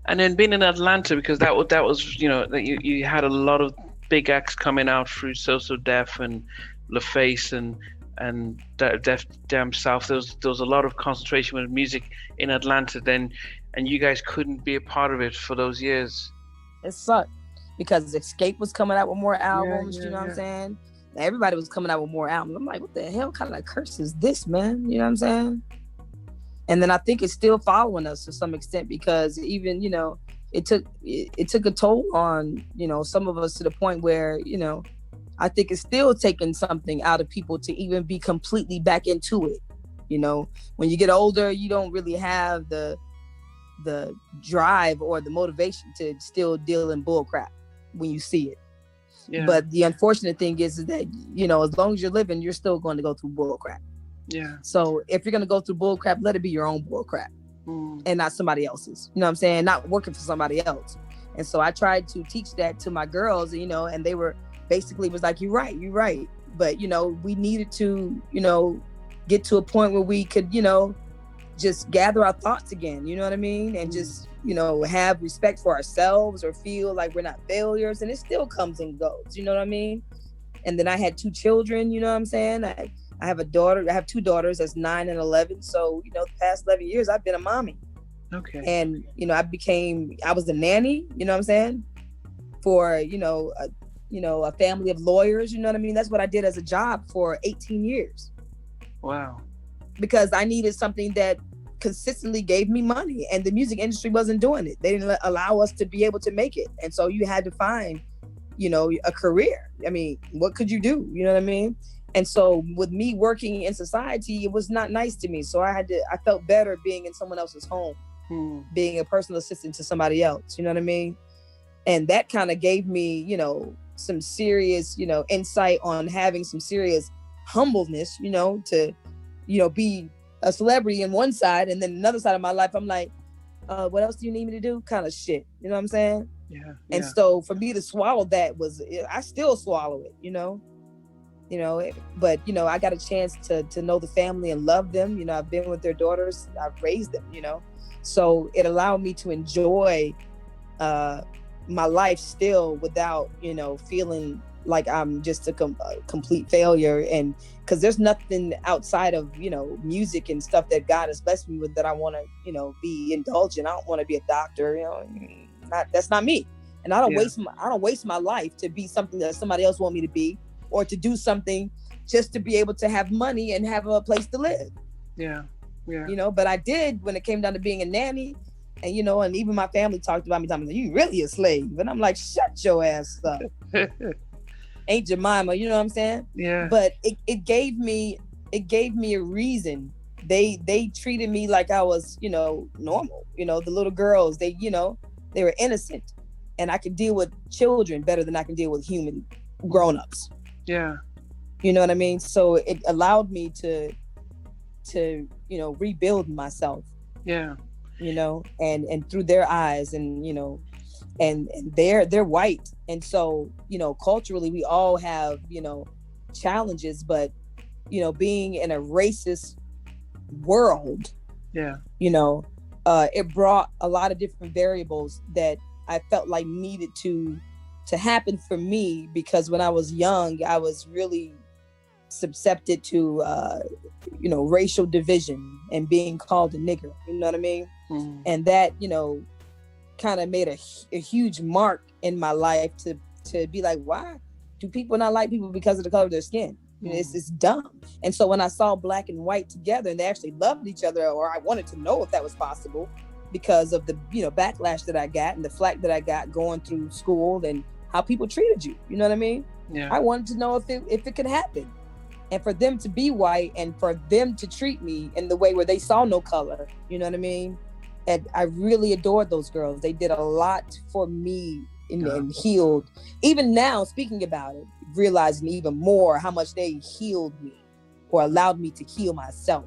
And then being in Atlanta, because that was that you had a lot of big acts coming out through So So Def and LaFace and Def Jam South. There was a lot of concentration with music in Atlanta then, and you guys couldn't be a part of it for those years. It sucked because Escape was coming out with more albums. Yeah, You know what I'm yeah. saying? Everybody was coming out with more albums. I'm like, what the hell kind of curse is this, man? You know what I'm saying? And then I think it's still following us to some extent because even, it took a toll on, some of us to the point where, I think it's still taking something out of people to even be completely back into it. When you get older, you don't really have the drive or the motivation to still deal in bull crap when you see it. Yeah. But the unfortunate thing is that, as long as you're living, you're still going to go through bull crap. Yeah. So if you're going to go through bull crap, let it be your own bull crap and not somebody else's. You know what I'm saying? Not working for somebody else. And so I tried to teach that to my girls, and they were basically was like, you're right. But, we needed to, get to a point where we could, just gather our thoughts again. You know what I mean? And just, have respect for ourselves or feel like we're not failures. And it still comes and goes. You know what I mean? And then I had 2 children, you know what I'm saying? I have a daughter. I have 2 daughters that's 9 and 11. So, the past 11 years, I've been a mommy. Okay. And, I was the nanny, you know what I'm saying? For, a family of lawyers, you know what I mean? That's what I did as a job for 18 years. Wow. Because I needed something that consistently gave me money, and the music industry wasn't doing it. They didn't allow us to be able to make it. And so you had to find, a career. I mean, what could you do? You know what I mean? And so with me working in society, it was not nice to me. So I felt better being in someone else's home, being a personal assistant to somebody else. You know what I mean? And that kind of gave me, some serious, insight on having some serious humbleness, to, be a celebrity in one side, and then another side of my life, I'm like, what else do you need me to do? Kind of shit. You know what I'm saying? Yeah. And so for me to swallow that I still swallow it, but I got a chance to know the family and love them. I've been with their daughters, I've raised them, so it allowed me to enjoy my life still without, feeling like I'm just a complete failure. And because there's nothing outside of, music and stuff that God has blessed me with that I want to, be indulgent. I don't want to be a doctor, that's not me. And I don't waste my life to be something that somebody else want me to be, or to do something just to be able to have money and have a place to live. Yeah. But I did when it came down to being a nanny. And, and even my family talked about me, telling me, you really a slave. And I'm like, shut your ass up. Ain't Jemima, you know what I'm saying? Yeah. But it gave me a reason. They treated me like I was, normal. The little girls, they were innocent. And I could deal with children better than I can deal with human grown-ups. Yeah. You know what I mean? So it allowed me to rebuild myself. Yeah. And through their eyes, and and they're white, and so culturally we all have challenges, but being in a racist world, it brought a lot of different variables that I felt like needed to happen for me, because when I was young, I was really susceptible to racial division and being called a nigger, you know what I mean? Mm-hmm. And that kind of made a huge mark in my life to be like, why do people not like people because of the color of their skin? Mm-hmm. It's dumb. And so when I saw black and white together and they actually loved each other, or I wanted to know if that was possible because of the backlash that I got and the flack that I got going through school and how people treated you, you know what I mean? Yeah. I wanted to know if it could happen. And for them to be white and for them to treat me in the way where they saw no color, you know what I mean? And I really adored those girls. They did a lot for me and healed. Even now, speaking about it, realizing even more how much they healed me or allowed me to heal myself,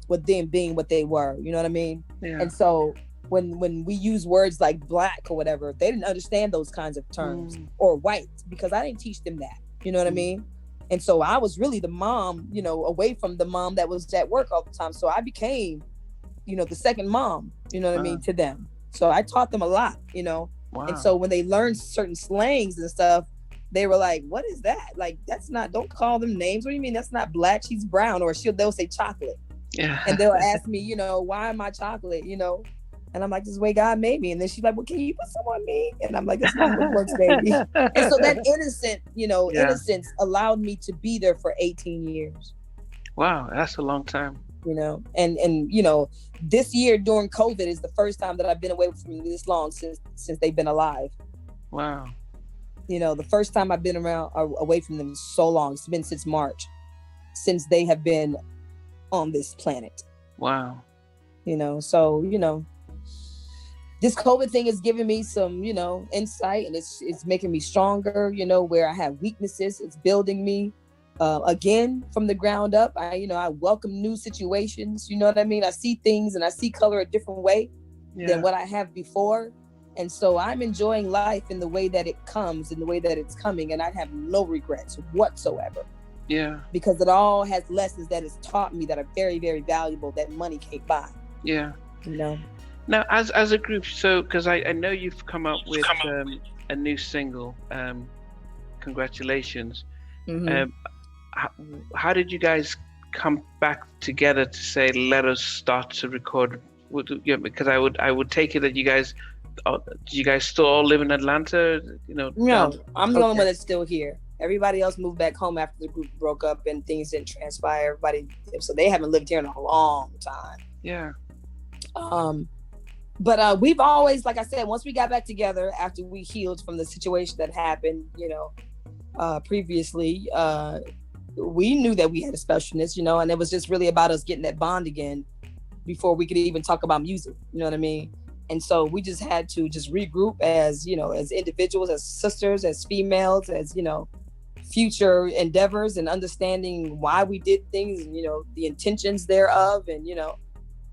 with them being what they were, you know what I mean? Yeah. And so when we use words like black or whatever, they didn't understand those kinds of terms, or white, because I didn't teach them that, you know what I mean? And so I was really the mom, away from the mom that was at work all the time. So I became, the second mom, you know what I mean, to them. So I taught them a lot, you know. Wow. And so when they learned certain slangs and stuff, they were like, what is that? Like, that's not, don't call them names. What do you mean? That's not black, she's brown. Or they'll say chocolate. Yeah. And they'll ask me, you know, why am I chocolate, you know? And I'm like, this is the way God made me. And then she's like, well, can you put some on me? And I'm like, that's not how it works, baby. And so that innocent, you know, innocence allowed me to be there for 18 years. Wow, that's a long time. You know, and you know, this year during COVID is the first time that I've been away from you this long since they've been alive. Wow. You know, the first time I've been away from them so long. It's been since March, since they have been on this planet. Wow. You know, so, you know, this COVID thing is giving me some, you know, insight, and it's making me stronger, you know, where I have weaknesses. It's building me again from the ground up. I welcome new situations. You know what I mean? I see things and I see color a different way than what I have before. And so I'm enjoying life in the way that it comes, in the way that it's coming. And I have no regrets whatsoever. Yeah. Because it all has lessons that it's taught me that are very, very valuable that money can't buy. Yeah. You know? Now, as a group, so, because I know you've come up with a new single, congratulations. Mm-hmm. How did you guys come back together to say, let us start to record? Because I would take it that you guys still all live in Atlanta? You know? No, I'm the only one that's still here. Everybody else moved back home after the group broke up and things didn't transpire. So they haven't lived here in a long time. Yeah. But we've always, like I said, once we got back together after we healed from the situation that happened, you know, previously, we knew that we had a specialness, you know, and it was just really about us getting that bond again before we could even talk about music, you know what I mean? And so we just had to just regroup as, you know, as individuals, as sisters, as females, as, you know, future endeavors, and understanding why we did things and, you know, the intentions thereof. And, you know,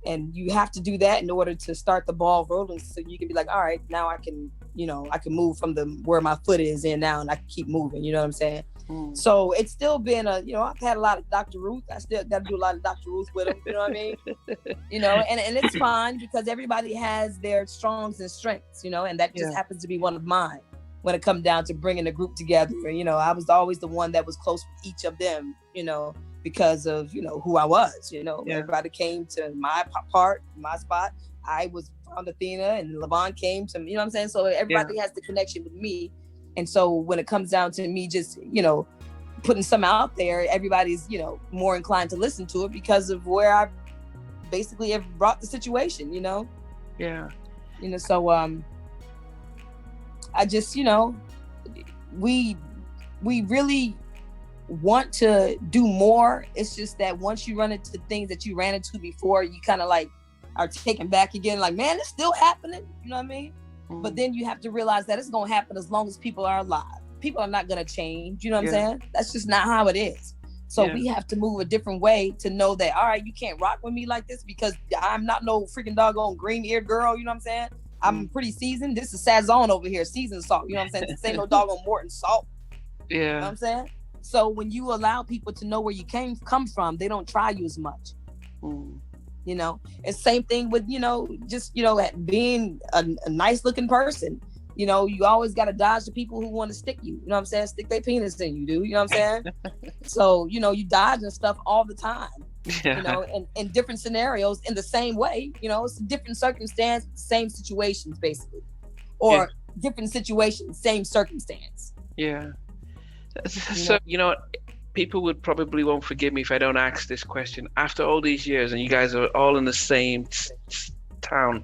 and you have to do that in order to start the ball rolling, so you can be like, all right, now I can, you know, I can move from where my foot is in now, and I can keep moving, you know what I'm saying? So it's still been you know, I've had a lot of Dr. Ruth. I still got to do a lot of Dr. Ruth with them, you know what I mean? You know, and it's fine because everybody has their strongs and strengths, you know, and that just happens to be one of mine when it comes down to bringing the group together. You know, I was always the one that was close with each of them, you know, because of, you know, who I was, you know. Everybody came to my part, my spot. I was found Athena, and Lavonn came to me, you know what I'm saying? So everybody has the connection with me. And so when it comes down to me just, you know, putting some out there, everybody's, you know, more inclined to listen to it because of where I basically have brought the situation, you know? Yeah. You know, so I just, you know, we really want to do more. It's just that once you run into things that you ran into before, you kind of like are taken back again, like, man, it's still happening, you know what I mean? But then you have to realize that it's going to happen as long as people are alive. People are not going to change. You know what I'm saying? That's just not how it is. So we have to move a different way to know that, all right, you can't rock with me like this because I'm not no freaking doggone green-eared girl. You know what I'm saying? I'm pretty seasoned. This is Sazon over here, seasoned salt. You know what I'm saying? This ain't no doggone Morton salt. Yeah. You know what I'm saying? So when you allow people to know where you come from, they don't try you as much. You know, it's same thing with, you know, just, you know, being a nice looking person. You know, you always got to dodge the people who want to stick you. You know what I'm saying? Stick their penis in you, dude. You know what I'm saying? So, you know, you dodging stuff all the time. You know, in different scenarios in the same way. You know, it's a different circumstance, same situations, basically. Or different situations, same circumstance. Yeah. So, you know, people would probably won't forgive me if I don't ask this question. After all these years, and you guys are all in the same town,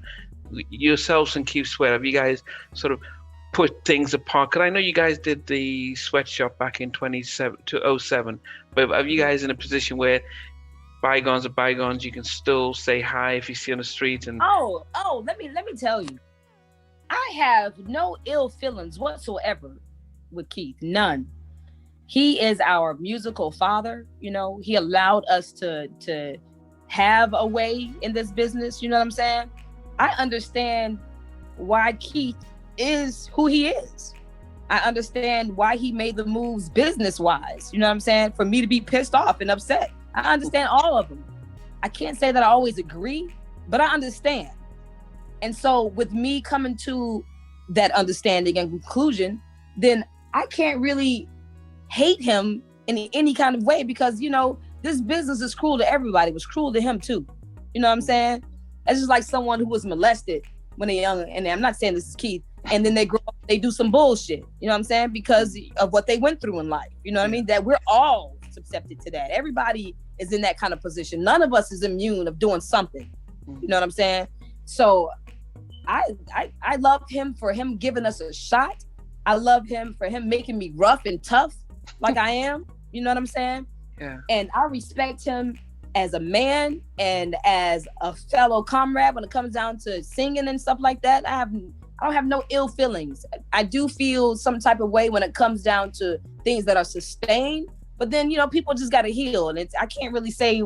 yourselves and Keith Sweat, have you guys sort of put things apart? Because I know you guys did the sweatshop back in 2007, but have you guys in a position where bygones are bygones, you can still say hi if you see on the street? And let me tell you, I have no ill feelings whatsoever with Keith, none. He is our musical father. You know, he allowed us to have a way in this business. You know what I'm saying? I understand why Keith is who he is. I understand why he made the moves business-wise. You know what I'm saying? For me to be pissed off and upset. I understand all of them. I can't say that I always agree, but I understand. And so with me coming to that understanding and conclusion, then I can't really hate him in any kind of way, because, you know, this business is cruel to everybody. It was cruel to him too. You know what I'm saying? It's just like someone who was molested when they're young, and I'm not saying this is Keith, and then they grow up, they do some bullshit. You know what I'm saying? Because of what they went through in life. You know what I mean? That we're all susceptible to that. Everybody is in that kind of position. None of us is immune of doing something. You know what I'm saying? So I love him for him giving us a shot. I love him for him making me rough and tough like I am. You know what I'm saying? Yeah. And I respect him as a man and as a fellow comrade when it comes down to singing and stuff like that. I don't have no ill feelings. I do feel some type of way when it comes down to things that are sustained, but then, you know, people just got to heal. And I can't really say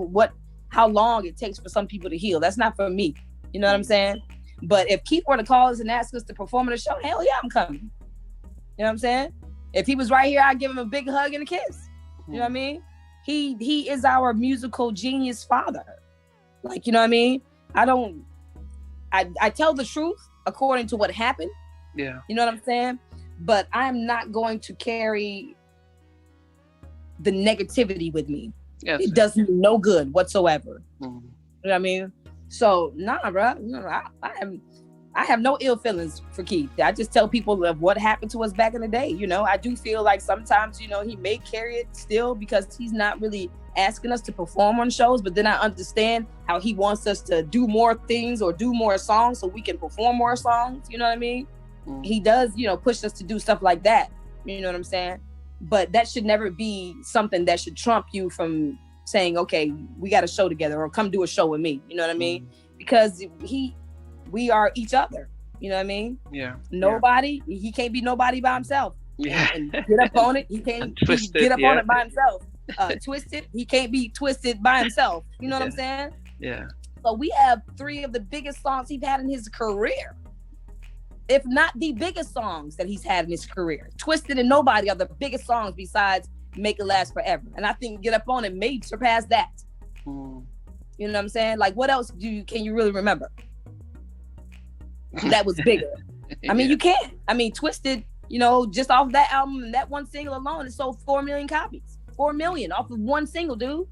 how long it takes for some people to heal. That's not for me. You know what I'm saying? But if Keith were to call us and ask us to perform at a show, hell yeah, I'm coming. You know what I'm saying? If he was right here, I'd give him a big hug and a kiss. You know what I mean? He is our musical genius father. Like, you know what I mean? I tell the truth according to what happened. Yeah. You know what I'm saying? But I'm not going to carry the negativity with me. Yes. It does me no good whatsoever. You know what I mean? So nah, bro. You know, I have no ill feelings for Keith. I just tell people of what happened to us back in the day. You know, I do feel like sometimes, you know, he may carry it still because he's not really asking us to perform on shows, but then I understand how he wants us to do more things or do more songs so we can perform more songs. You know what I mean? He does, you know, push us to do stuff like that. You know what I'm saying? But that should never be something that should trump you from saying, okay, we got a show together or come do a show with me. You know what I mean? Because we are each other. You know what I mean? Yeah. Nobody, he can't be nobody by himself. Yeah. And get up on it. He can't get up on it by himself. Twisted, he can't be twisted by himself. You know what I'm saying? Yeah. So we have 3 of the biggest songs he's had in his career. If not the biggest songs that he's had in his career. Twisted and Nobody are the biggest songs besides Make It Last Forever. And I think Get Up On It may surpass that. You know what I'm saying? Like, what else can you really remember that was bigger? I mean, you can't. I mean, Twisted, you know, just off that album and that one single alone, it sold 4 million copies. 4 million off of one single, dude.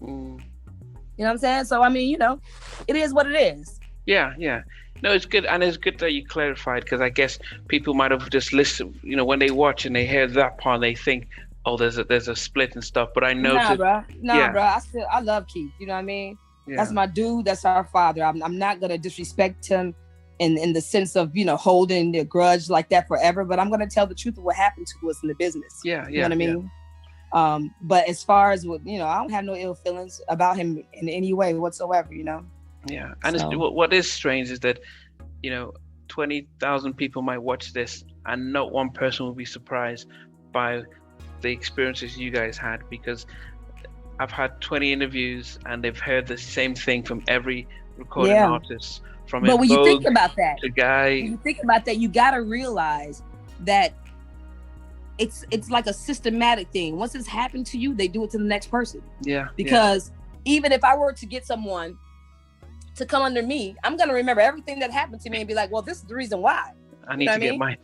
You know what I'm saying? So, I mean, you know, it is what it is. Yeah, yeah. No, it's good. And it's good that you clarified, because I guess people might have just listened, you know, when they watch and they hear that part, they think, oh, there's a split and stuff. But I know. Nah, bro. I love Keith. You know what I mean? Yeah. That's my dude. That's our father. I'm not going to disrespect him in the sense of, you know, holding the grudge like that forever. But I'm going to tell the truth of what happened to us in the business. Yeah, you know what I mean? Yeah. But as far as what, you know, I don't have no ill feelings about him in any way whatsoever, you know? Yeah. And what is strange is that, you know, 20,000 people might watch this and not one person will be surprised by the experiences you guys had, because I've had 20 interviews and they've heard the same thing from every recording artist. But when you think about that, you got to realize that it's like a systematic thing. Once it's happened to you, they do it to the next person. Yeah. Because even if I were to get someone to come under me, I'm going to remember everything that happened to me and be like, well, this is the reason why. I need to get mine.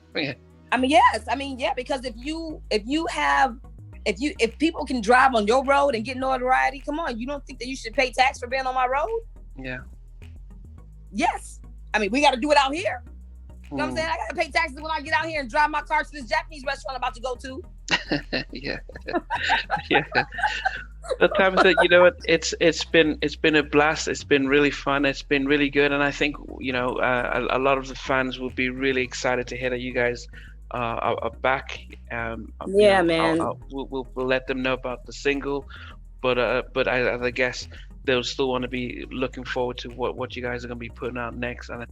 I mean, yes. I mean, yeah, because if people can drive on your road and get notoriety, come on, you don't think that you should pay tax for being on my road? Yeah. Yes. I mean, we got to do it out here. You know what I'm saying? I got to pay taxes when I get out here and drive my car to this Japanese restaurant I'm about to go to. Yeah. Yeah. But Tabitha, you know what? It's been a blast. It's been really fun. It's been really good, and I think, you know, a lot of the fans will be really excited to hear that you guys are back. Yeah, man. We'll let them know about the single, but I guess they'll still want to be looking forward to what you guys are going to be putting out next. And